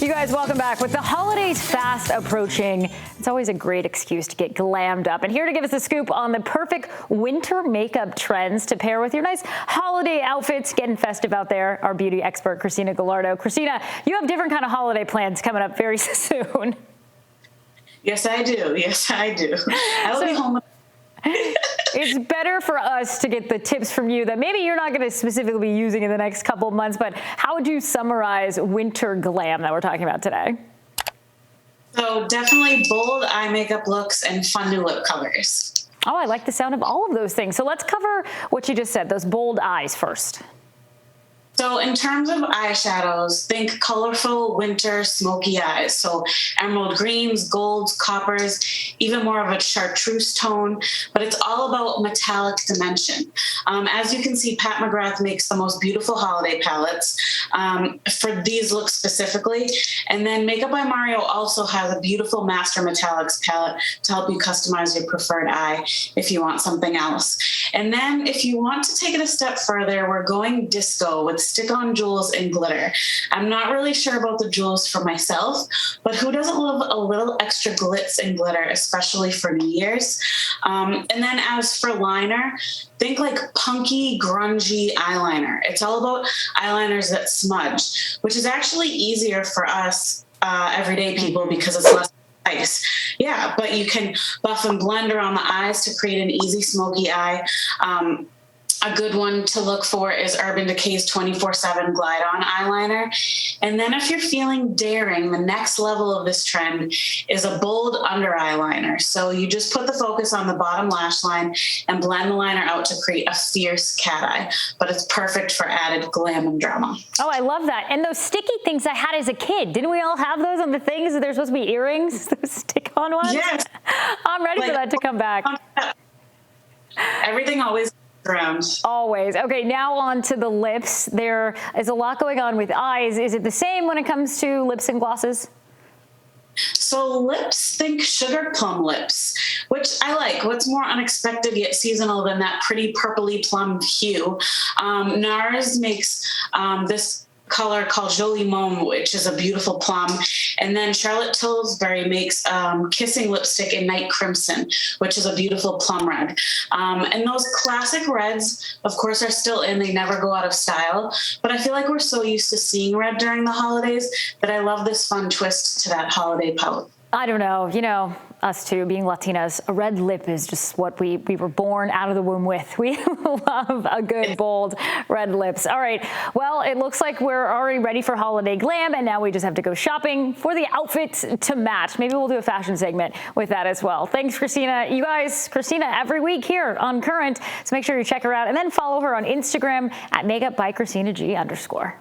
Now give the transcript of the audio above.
You guys, welcome back. With the holidays fast approaching, it's always a great excuse to get glammed up. And here to give us a scoop on the perfect winter makeup trends to pair with your nice holiday outfits, getting festive out there, our beauty expert, Christina Gallardo. Christina, you have different kind of holiday plans coming up very soon. Yes, I do. Yes, I do. I'll be home. It's better for us to get the tips from you that maybe you're not going to specifically be using in the next couple of months, but how would you summarize winter glam that we're talking about today? So definitely bold eye makeup looks and fun new lip colors. Oh, I like the sound of all of those things. So let's cover what you just said, those bold eyes first. So in terms of eyeshadows, think colorful winter smoky eyes. So emerald greens, golds, coppers, even more of a chartreuse tone, but it's all about metallic dimension. As you can see, Pat McGrath makes the most beautiful holiday palettes for these looks specifically. And then Makeup by Mario also has a beautiful Master Metallics palette to help you customize your preferred eye if you want something else. And then if you want to take it a step further, we're going disco with stick-on jewels and glitter. I'm not really sure about the jewels for myself, but who doesn't love a little extra glitz and glitter, especially for New Year's? And then as for liner, think like punky, grungy eyeliner. It's all about eyeliners that smudge, which is actually easier for us everyday people because it's less ice. Yeah, but you can buff and blend around the eyes to create an easy smoky eye. A good one to look for is Urban Decay's 24/7 Glide On eyeliner. And then if you're feeling daring, the next level of this trend is a bold under eyeliner. So you just put the focus on the bottom lash line and blend the liner out to create a fierce cat eye. But it's perfect for added glam and drama. Oh, I love that. And those sticky things I had as a kid, didn't we all have those on the things? They're supposed to be earrings, those stick-on ones? Yes. I'm ready for that to come back. Everything always around. Always. Okay, now on to the lips. There is a lot going on with eyes. Is it the same when it comes to lips and glosses? So lips, think sugar plum lips, which I like. What's more unexpected yet seasonal than that pretty purpley plum hue? NARS makes this color called Jolie Môme, which is a beautiful plum. And then Charlotte Tilbury makes Kissing Lipstick in Night Crimson, which is a beautiful plum red. And those classic reds, of course, are still in. They never go out of style. But I feel like we're so used to seeing red during the holidays that I love this fun twist to that holiday palette. I don't know. You know, us too, being Latinas, a red lip is just what we were born out of the womb with. We love a good, bold red lips. All right. Well, it looks like we're already ready for holiday glam, and now we just have to go shopping for the outfits to match. Maybe we'll do a fashion segment with that as well. Thanks, Christina. You guys, Christina, every week here on Current, so make sure you check her out and then follow her on Instagram at makeupbyChristinaG_.